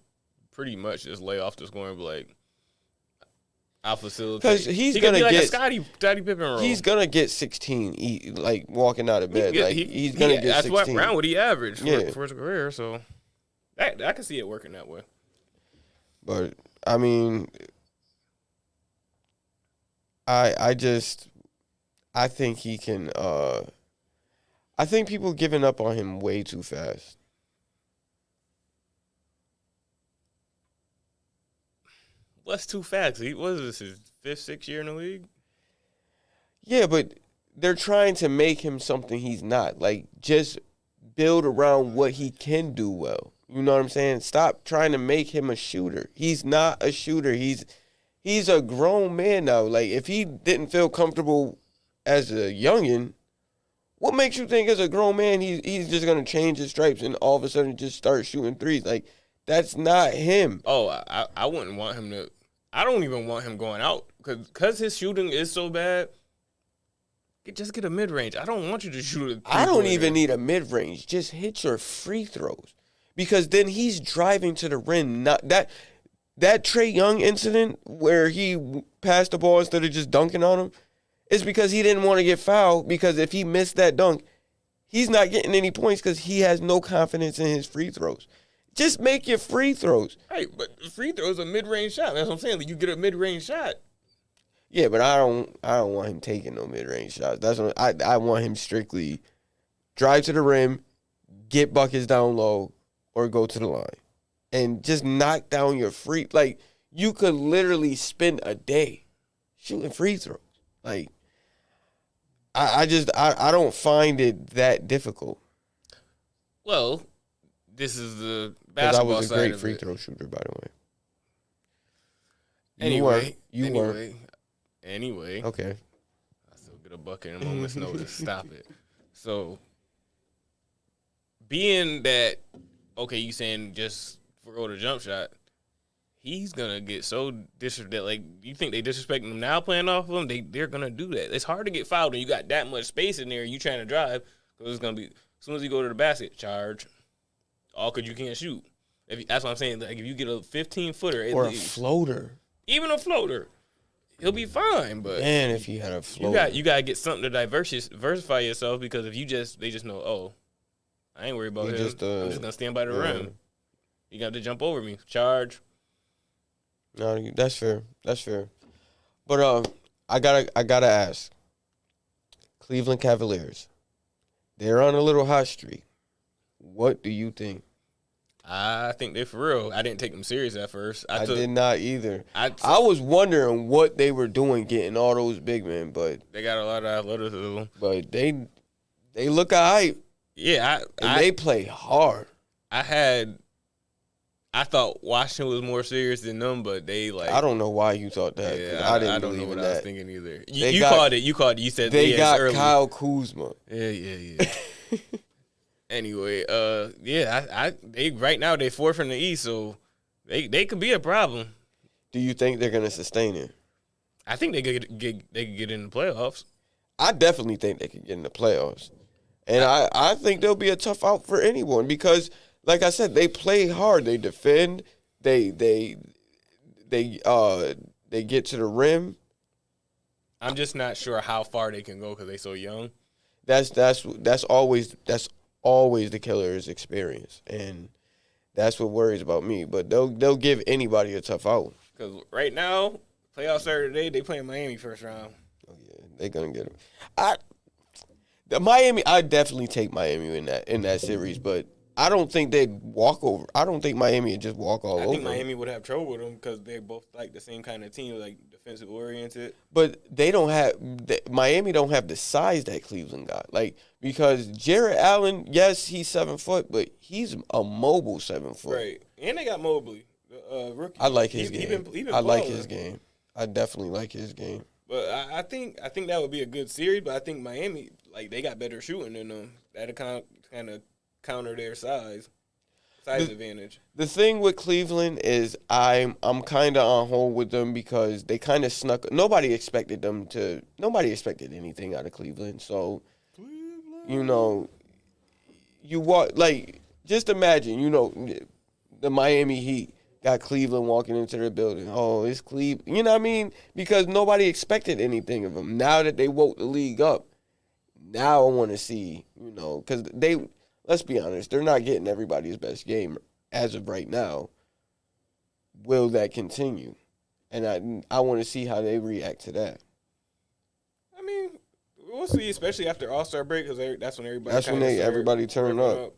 pretty much just lay off the scoring and be like, I'll facilitate. Because he's gonna be like get a Scottie Pippen role. He's gonna get 16, like walking out of bed. He's gonna get 16. That's around what he averaged for his career. So I can see it working that way. But I mean, I think he can. I think people giving up on him way too fast. What's too fast? What is this, his 5th, 6th year in the league? Yeah, but they're trying to make him something he's not. Like, just build around what he can do well. You know what I'm saying? Stop trying to make him a shooter. He's not a shooter. He's a grown man now. Like, if he didn't feel comfortable as a youngin', what makes you think as a grown man he's just going to change his stripes and all of a sudden just start shooting threes? Like, that's not him. Oh, I wouldn't want him to. I don't even want him going out because his shooting is so bad. Just get a mid-range. I don't want you to shoot a I don't even need a mid-range. Just hit your free throws. Because then he's driving to the rim. Not that Trae Young incident where he passed the ball instead of just dunking on him is because he didn't want to get fouled, because if he missed that dunk, he's not getting any points because he has no confidence in his free throws. Just make your free throws. Right, but the free throw is a mid-range shot. That's what I'm saying. Like, you get a mid-range shot. Yeah, but I don't want him taking no mid-range shots. That's what I want him strictly drive to the rim, get buckets down low, or go to the line. And just knock down your free. Like, you could literally spend a day shooting free throws. Like, I don't find it that difficult. Well, this is the basketball I was a side great of free it. throw shooter, by the way. Anyway. Okay. I still get a bucket in a moment's notice. Stop it. So, being that, okay, you saying just forgo the jump shot, he's going to get so disrespected. Like, you think they disrespecting him now playing off of him? They're going to do that. It's hard to get fouled when you got that much space in there and you trying to drive, because it's going to be, as soon as you go to the basket, charge. All because you can't shoot. That's what I'm saying. Like, if you get a 15-footer. Or a floater. Even a floater. He'll be fine, but man, if he had a floater, you got to get something to diversify yourself, because if they just know, oh, I ain't worried about him. I'm just gonna stand by the rim. You got to jump over me, charge. No, that's fair. That's fair. But I gotta ask. Cleveland Cavaliers, they're on a little hot streak. What do you think? I think they're for real. I didn't take them serious at first. I did not either. I was wondering what they were doing getting all those big men, but they got a lot of athleticism. But they look all right. Yeah, And they play hard. I thought Washington was more serious than them, but they like. I don't know why you thought that. Yeah, I didn't don't believe know what in I was that. thinking either. They You got- called it. You called it. You said They got early. Kyle Kuzma. Yeah. Anyway, they right now they fourth in the East, so they could be a problem. Do you think they're gonna sustain it? I think they could get in the playoffs. I definitely think they could get in the playoffs, and I think they'll be a tough out for anyone because, like I said, they play hard. They defend. They get to the rim. I'm just not sure how far they can go because they so young. That's always the killer's experience, and that's what worries about me. But they'll give anybody a tough out. Because right now, playoffs start today. They playing Miami first round. Oh yeah, they're gonna get them. Miami. I definitely take Miami in that series, but I don't think they'd walk over. I don't think Miami would just walk all over. I think Miami would have trouble with them because they're both like the same kind of team, like defensive oriented. But they don't have Miami don't have the size that Cleveland got. Like because Jarrett Allen, yes, he's 7 foot, but he's a mobile 7 foot. Right, and they got Mobley, the rookie. I like his game. He been I like balling. his game. I definitely like his game. But I think that would be a good series. But I think Miami, like they got better shooting than them. That'll kind of counter their size advantage. The thing with Cleveland is I'm kind of on hold with them because they kind of snuck. Nobody expected anything out of Cleveland. So, you walk just imagine, the Miami Heat got Cleveland walking into their building. Oh, it's Cleveland. You know what I mean? Because nobody expected anything of them. Now that they woke the league up, now I want to see, because let's be honest, they're not getting everybody's best game as of right now. Will that continue? And I want to see how they react to that. I mean, we'll see, especially after All-Star break, because that's when everybody. That's when everybody turn up.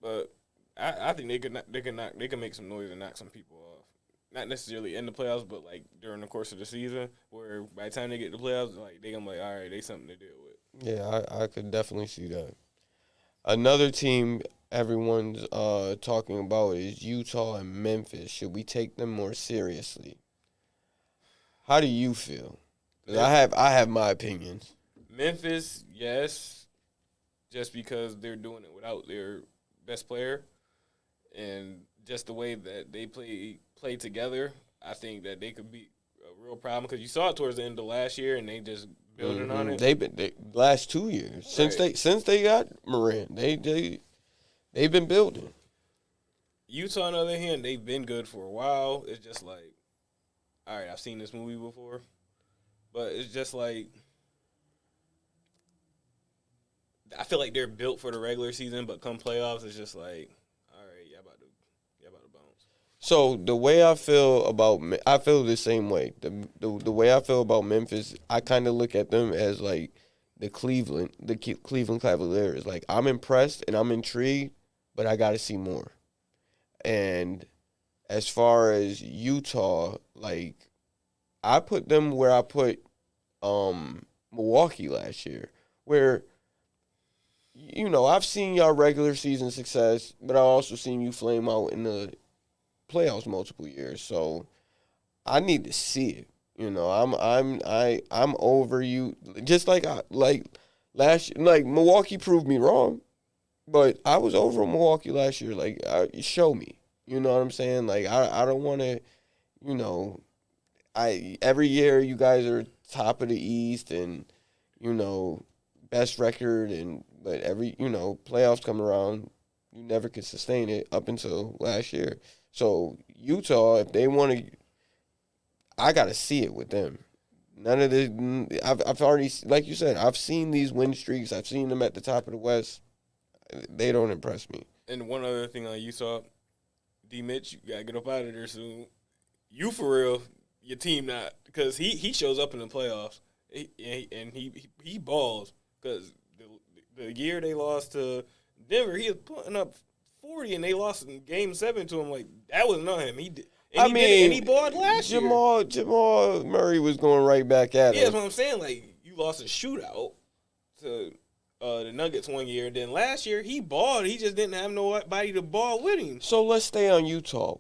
But I think they can make some noise and knock some people off. Not necessarily in the playoffs, but like during the course of the season, where by the time they get to the playoffs, like they gonna be like, all right, they something to deal with. Yeah, I could definitely see that. Another team everyone's talking about is Utah and Memphis. Should we take them more seriously? How do you feel? 'Cause I have my opinions. Memphis, yes, just because they're doing it without their best player, and just the way that they play together, I think that they could be a real problem because you saw it towards the end of last year, and they just building on it. They last 2 years since they got Morant, they've been building. Utah, on the other hand, they've been good for a while. It's just like, all right, I've seen this movie before, but it's just like I feel like they're built for the regular season, but come playoffs, it's just like, all right, y'all about to bounce. So the way I feel the same way. The way I feel about Memphis, I kind of look at them as like the Cleveland Cavaliers. Like I'm impressed and I'm intrigued, but I got to see more. And as far as Utah, like I put them where I put Milwaukee last year, where I've seen y'all regular season success, but I also seen you flame out in the playoffs multiple years. So I need to see it. I'm over you. Just like last year, like Milwaukee proved me wrong, but I was over Milwaukee last year. Like show me. You know what I'm saying? Like I don't want to. Every year you guys are top of the East and best record but every playoffs come around, you never could sustain it up until last year. So Utah, if they want to, I got to see it with them. None of this. I've already, like you said, I've seen these win streaks. I've seen them at the top of the West. They don't impress me. And one other thing on Utah, D. Mitch, you gotta get up out of there soon. You for real, your team not, because he shows up in the playoffs and he balls because the year they lost to Denver, he was putting up 40 and they lost in Game 7 to him. Like that was not him. He did. And he balled last year. Jamal Murray was going right back at him. Yeah, that's what I'm saying. Like you lost a shootout to the Nuggets one year. Then last year he balled. He just didn't have nobody to ball with him. So let's stay on Utah.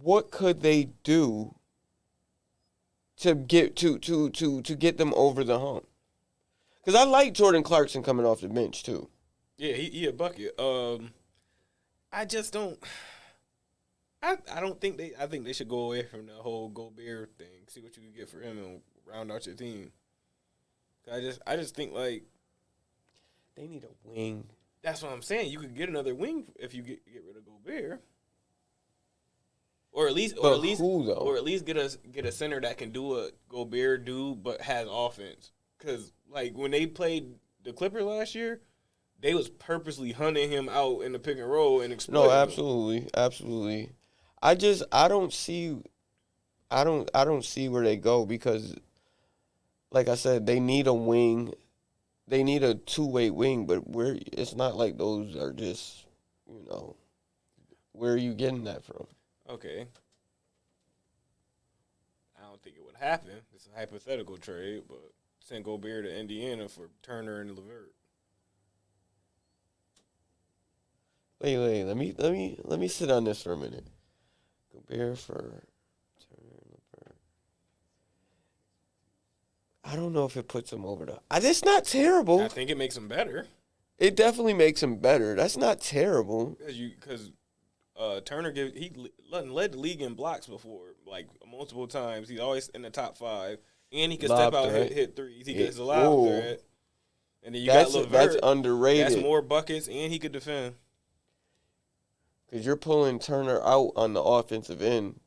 What could they do to get to get them over the hump? Because I like Jordan Clarkson coming off the bench too. Yeah, he a bucket. I just don't. I don't think they. I think they should go away from the whole Gobert thing. See what you can get for him and round out your team. I just think like They need a wing. that's what I'm saying. You could get another wing if you get rid of Gobert, or at least who, though? or at least get a center that can do what Gobert do but has offense. Because like when they played the Clippers last year, they was purposely hunting him out in the pick and roll and exploiting No, him. absolutely. I don't see where they go because, like I said, they need a wing. They need a two-way wing, but it's not like those are just, where are you getting that from? Okay. I don't think it would happen. It's a hypothetical trade, but send Gobert to Indiana for Turner and LeVert. Wait. Let me sit on this for a minute. Gobert for Turner and LeVert. I don't know if it puts them over the. It's not terrible. I think it makes them better It definitely makes them better. That's not terrible. because Turner led the league in blocks before, like multiple times. He's always in the top 5, and he can step out and hit threes. He gets a lob threat, and then you got LeVert. That's underrated. That's more buckets, and he could defend. Because you're pulling Turner out on the offensive end.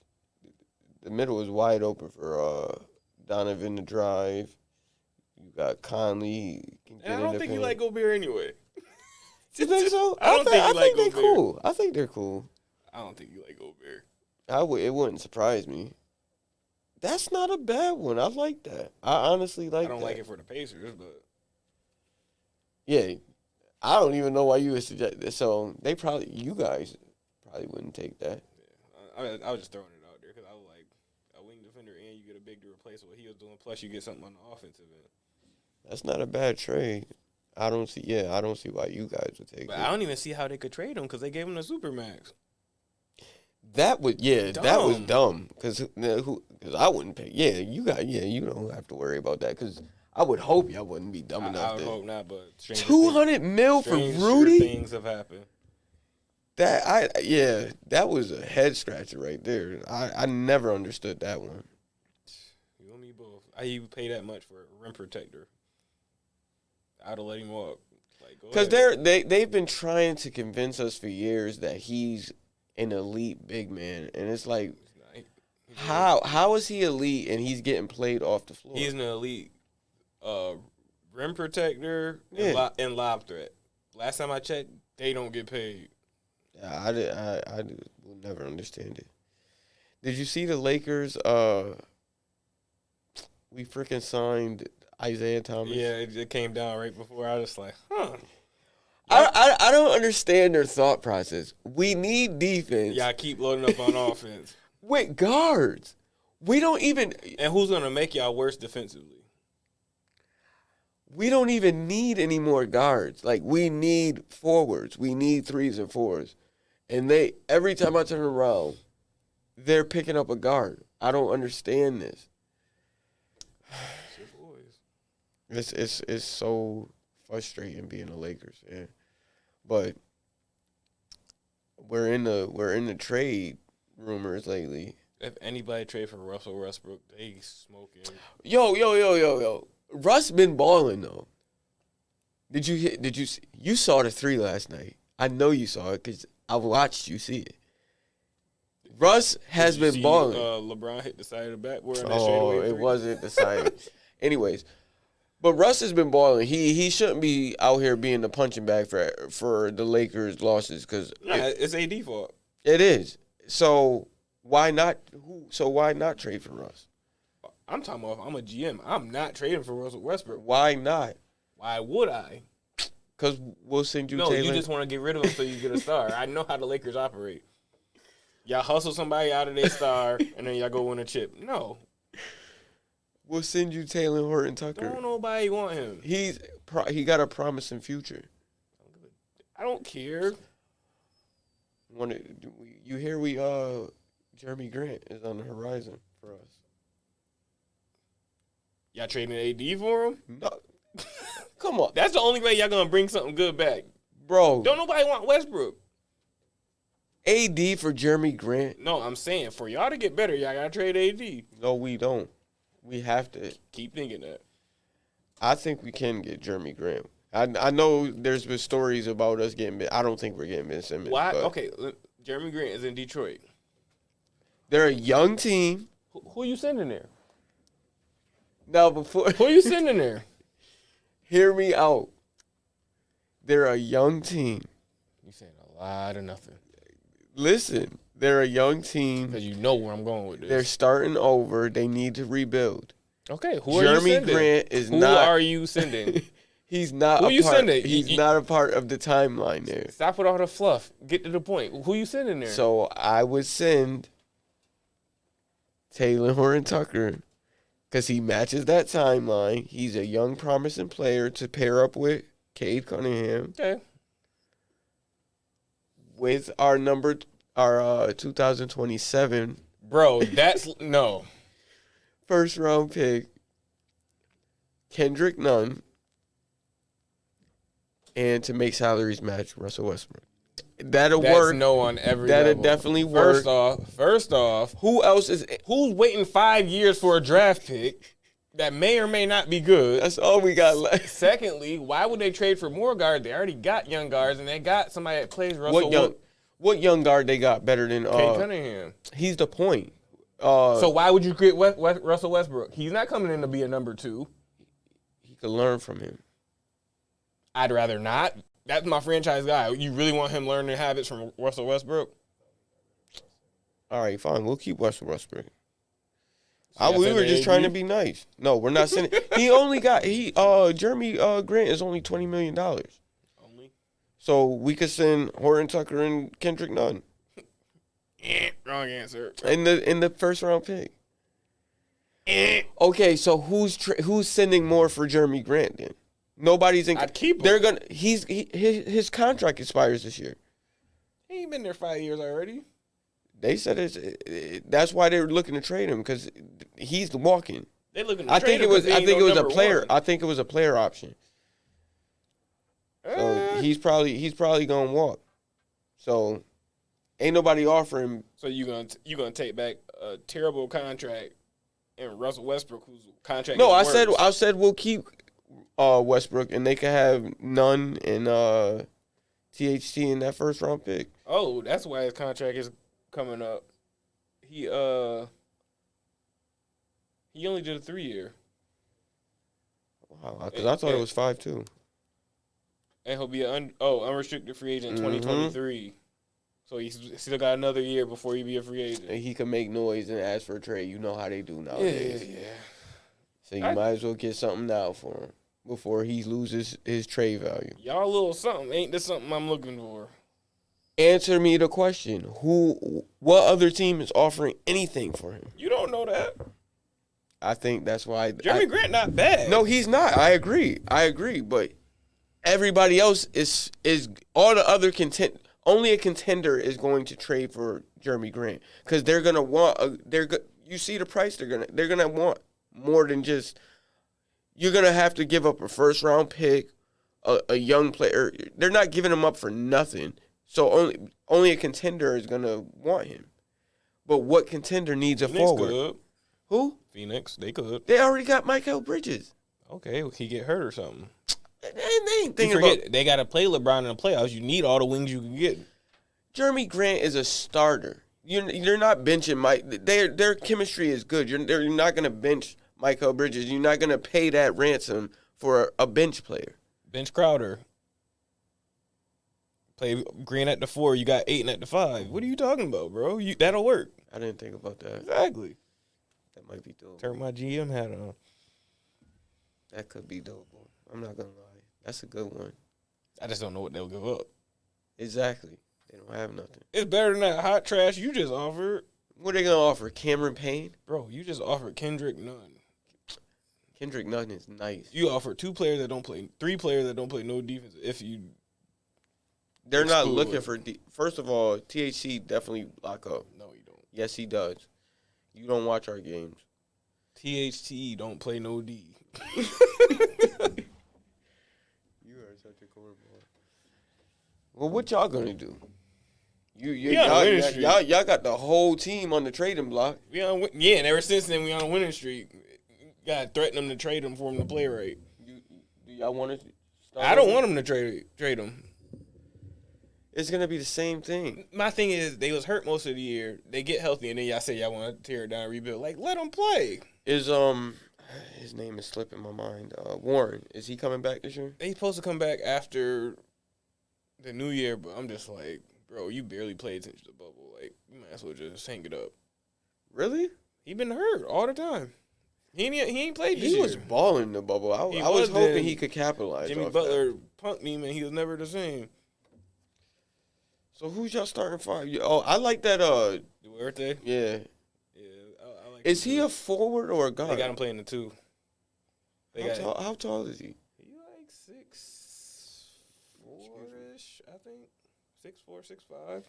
The middle is wide open for Donovan to drive. You got Conley. And I don't think you like Gobert anyway. You think so? I don't think you like they're Gobert. cool. I think they're cool. I don't think you like Gobert. It wouldn't surprise me. That's not a bad one. I like that. I honestly like that. I don't like it for the Pacers, but Yeah. I don't even know why you would suggest this. So you guys probably wouldn't take that. I was just throwing it out there because I was like a wing defender and you get a big to replace what he was doing. Plus, you get something on the offensive end. That's not a bad trade. I don't see why you guys would take But it. I don't even see how they could trade him because they gave him the Supermax. That was Dumb. dumb because I wouldn't pay. Yeah, you don't have to worry about that because I would hope y'all wouldn't be dumb I enough would to. hope not, but $200 million for Rudy. Things have happened. That was a head scratcher right there. I never understood that one. You and me both. How you pay that much for a rim protector? I'd have let him walk. Because they've been trying to convince us for years that he's an elite big man, and it's like, how is he elite and he's getting played off the floor? He's an elite rim protector and lob threat. Last time I checked, they don't get paid. Yeah, I will never understand it. Did you see the Lakers? We freaking signed Isaiah Thomas. Yeah, it came down right before. I was just like, huh. I don't understand their thought process. We need defense. Yeah, I keep loading up on offense. With guards. We don't even. And who's going to make y'all worse defensively? We don't even need any more guards. Like, we need forwards. We need 3s and 4s. And every time I turn around, they're picking up a guard. I don't understand this. It's so frustrating being a Lakers fan. But we're in the trade rumors lately. If anybody trade for Russell Westbrook, they smoking. Yo. Russ been balling though. Did you see, you saw the 3 last night? I know you saw it because I watched you see it. Russ has been balling. LeBron hit the side of the backboard. It wasn't the side. Anyways, but Russ has been balling. He shouldn't be out here being the punching bag for the Lakers' losses because it's AD fault. It is. So why not? Why not trade for Russ? I'm talking about. I'm a GM. I'm not trading for Russell Westbrook. Why not? Why would I? Because we'll send you. No, Taylor. you just want to get rid of him so you get a star. I know how the Lakers operate. Y'all hustle somebody out of their star, and then y'all go win a chip. No. We'll send you Taylor Horton Tucker. Don't nobody want him. He got a promising future. I don't care. You hear Jeremy Grant is on the horizon for us. Y'all trading AD for him? No, come on, That's the only way y'all gonna bring something good back. bro. Don't nobody want Westbrook. AD for Jeremy Grant? No, I'm saying for y'all to get better, y'all gotta trade AD. No, we don't. We have to. Keep thinking that. I think we can get Jeremy Grant. I know there's been stories about us getting. I don't think we're getting Ben Simmons. Why? but Okay, Jeremy Grant is in Detroit. They're a young team. Who you sending there? Now before Who you sending there? hear me out. They're a young team. You saying a lot of nothing Listen, they're a young team. because you know where I'm going with this. They're starting over. They need to rebuild. Okay, who are you Jeremy sending? Grant is Who not. are you sending? He's not. Who a you part, sending? He's not a part of the timeline there. Stop with all the fluff. Get to the point. Who you sending there? So I would send Taylor Horton Tucker because he matches that timeline. He's a young, promising player to pair up with Cade Cunningham. Okay. With our 2027 Bro, that's no. first round pick, Kendrick Nunn, and to make salaries match Russell Westbrook. That'll That's work. no on every That'll level. definitely work. First off, Who else is? who's waiting 5 years for a draft pick that may or may not be good? That's all we got left. Secondly, why would they trade for more guards? They already got young guards, and they got somebody that plays Russell. What young guard they got better than? Cade Cunningham. He's the point. So why would you create Russell Westbrook? He's not coming in to be a number 2. He could learn from him. I'd rather not. That's my franchise guy. You really want him learning habits from Russell Westbrook? All right, fine. We'll keep Russell Westbrook. So We y'all were said just AD? trying to be nice. No, we're not sending. Jeremy Grant is only $20 million. Only? So we could send Horton Tucker and Kendrick Nunn Wrong answer. in the first round pick. Okay, so who's sending more for Jeremy Grant then? Nobody's in. I'd keep him. They're gonna. His contract expires this year. He ain't been there 5 years already. They said that's why they're looking to trade him because he's the walk-in. They looking to I trade think him it was. 'cause he I ain't think no it was a number player. one. I think it was a player option. So he's probably gonna walk. So ain't nobody offering. So you gonna take back a terrible contract and Russell Westbrook, whose contract? No, is worse. I said we'll keep Westbrook and they can have Nunn and THT in that first round pick. Oh, that's why his contract is coming up. He only did a 3-year, Wow, because I thought it was 5 too. and he'll be unrestricted free agent in 2023. So he's still got another year before he be a free agent. And he can make noise and ask for a trade. You know how they do nowadays. Yeah. So you might as well get something now for him before he loses his trade value. Y'all a little something. Ain't this something I'm looking for? Answer me the question. What other team is offering anything for him? You don't know that. I think that's why. Jeremy Grant not bad. No, he's not. I agree. But everybody else is all the other content. Only a contender is going to trade for Jeremy Grant because they're gonna want. You see the price they're gonna want more than just. You're gonna have to give up a first round pick, a young player. They're not giving him up for nothing. So only a contender is gonna want him. But what contender needs a Phoenix forward? could. Who? Phoenix, they could. They already got Michael Bridges. Okay, he get hurt or something. They ain't You thinking forget about they got to play LeBron in the playoffs. You need all the wings you can get. Jeremy Grant is a starter. You're not benching Mike. Their chemistry is good. You're not gonna bench Michael Bridges. You're not gonna pay that ransom for a bench player. Bench Crowder. Play Green at the 4. You got Ayton at the 5. What are you talking about, bro? That'll work. I didn't think about that. Exactly. That might be dope. Turn my GM hat on. That could be dope. I'm not gonna lie. That's a good one. I just don't know what they'll give up. Exactly. They don't have nothing. It's better than that hot trash you just offered. What are they gonna offer? Cameron Payne? Bro, you just offered Kendrick Nunn. Kendrick Nunn is nice. You offer 3 players that don't play no defense. If you, They're not exclude looking it. for. First of all, THC definitely lock up. no, you don't. Yes, he does. You don't watch our games. THT don't play no D. You are such a cornball. Well, what y'all gonna do? Y'all got the whole team on the trading block. We on, and ever since then we on a winning streak. God threaten them to trade him for him to play right. Do y'all want to? I don't want him to trade him. It's gonna be the same thing. My thing is they was hurt most of the year. They get healthy and then y'all say y'all want to tear it down, rebuild. Like let them play. Is his name is slipping my mind. Warren, is he coming back this year? They supposed to come back after the new year, but I'm just like, bro, you barely played since the bubble. Like you might as well just hang it up. Really? He been hurt all the time. He ain't played this year. He was balling in the bubble. I He was was hoping then. he could capitalize. Jimmy off Butler that. punked me, man. He was never the same. So who's y'all starting 5? Oh, I like that. Duarte? Yeah. Yeah, I like Is him he too. a forward or a guard? They got him playing the 2. How tall is he? He like 6'4"-ish, I think. 6'4", 6'5".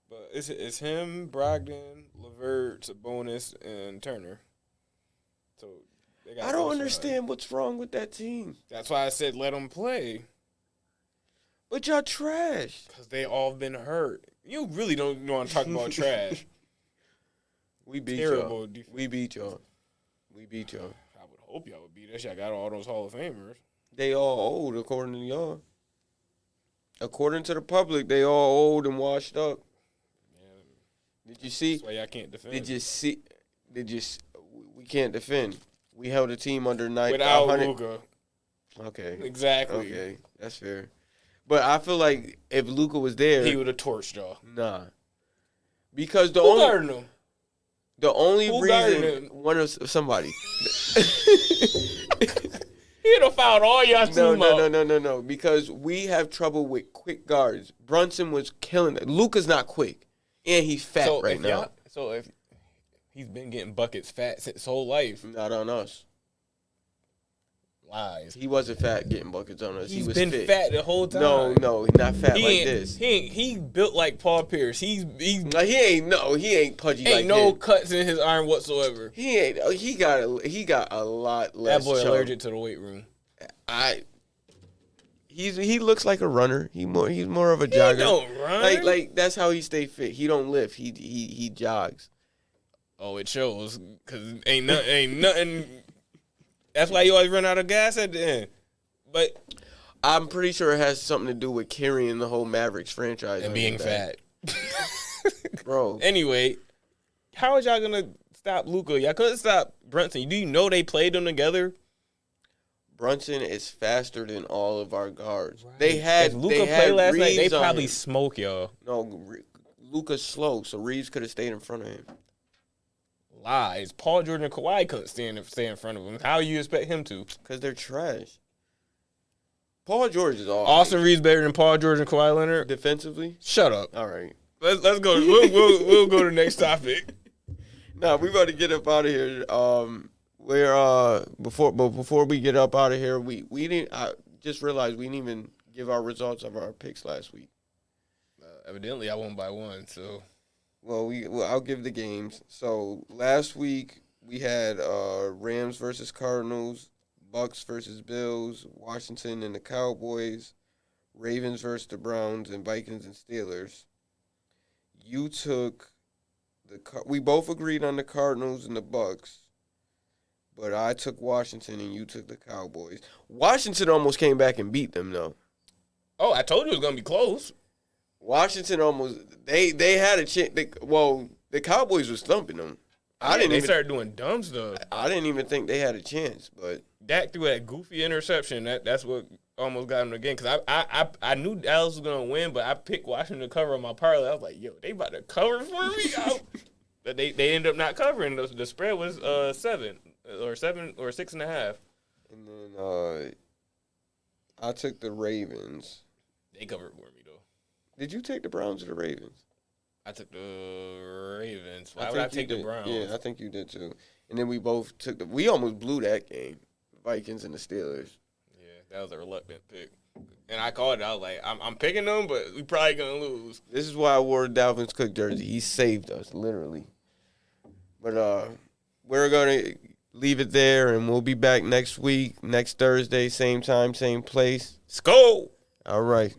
But it's him, Brogdon, LeVert, Sabonis, and Turner. So they got I don't both understand what's wrong with that team. sides. That's why I said let them play. But y'all trash. Because they all been hurt. You really don't want to talk about trash. We beat Terrible y'all. defense. We beat y'all. We beat y'all. I would hope y'all would beat us. Y'all got all those Hall of Famers. They all old according to y'all. According to the public, they all old and washed up. Did you see? That's why y'all can't defend. Did you see? We can't defend. We held a team under 9. Without Luka. Okay. Exactly. Okay, that's fair. But I feel like if Luka was there, He would have torched y'all. nah. Because Who guarded him? the only Who guarded reason him? one of somebody. He'd have fouled all y'all team up. No. Because we have trouble with quick guards. Brunson was killing it. Luka's not quick, and he's fat right now. So if he's been getting buckets fat since his whole life, Not on us. lies. He wasn't fat getting buckets on us. He's he was been fit. fat the whole time. No, he's not fat he like ain't, this. He built like Paul Pierce. He No, he ain't pudgy ain't like no this. cuts in his arm whatsoever. He ain't. He got a lot less. That boy chub. allergic to the weight room. He looks like a runner. He's more of a He jogger. don't run. Like that's how he stay fit. He don't lift. He jogs. Oh, it shows because ain't nothing. That's why you always run out of gas at the end. But I'm pretty sure it has something to do with carrying the whole Mavericks franchise and on being your back. fat, bro. Anyway, how is y'all gonna stop Luka? Y'all couldn't stop Brunson. Do you know they played them together? Brunson is faster than all of our guards. They had If Luka they played had last night, they Reeves on probably him. smoke y'all. No, Luka's slow, so Reeves could have stayed in front of him. Lies. Paul George and Kawhi couldn't stay in front of him. How you expect him to? Because they're trash. Paul George is all Austin Reeves better than Paul George and Kawhi Leonard? defensively. Shut up. All right. Let's go. We'll go to the next topic. Nah, we about to get up out of here. We're before we get up out of here, we didn't. I just realized we didn't even give our results of our picks last week. Evidently, I won by one. So Well, I'll give the games. So last week we had Rams versus Cardinals, Bucks versus Bills, Washington and the Cowboys, Ravens versus the Browns, and Vikings and Steelers. You took we both agreed on the Cardinals and the Bucks, but I took Washington and you took the Cowboys. Washington almost came back and beat them though. oh, I told you it was gonna be close. Washington almost they had a chance. The Cowboys was thumping them. They started doing dumb stuff. I didn't even think they had a chance, but Dak threw that goofy interception. That's what almost got him the game. Because I knew Dallas was gonna win, but I picked Washington to cover on my parlay. I was like, yo, they about to cover for me. But they ended up not covering. The spread was 7 or 6.5. and then I took the Ravens. They covered for me though. Did you take the Browns or the Ravens? I took the Ravens. Browns. Why would I take the Browns? Yeah, I think you did too. And then we both took we almost blew that game, Vikings and the Steelers. Yeah, that was a reluctant pick. And I called it. I was like, I'm picking them, but we probably going to lose. This is why I wore Dalvin's Cook jersey. He saved us, literally. But we're going to leave it there, and we'll be back next week, next Thursday, same time, same place. Let's go. All right.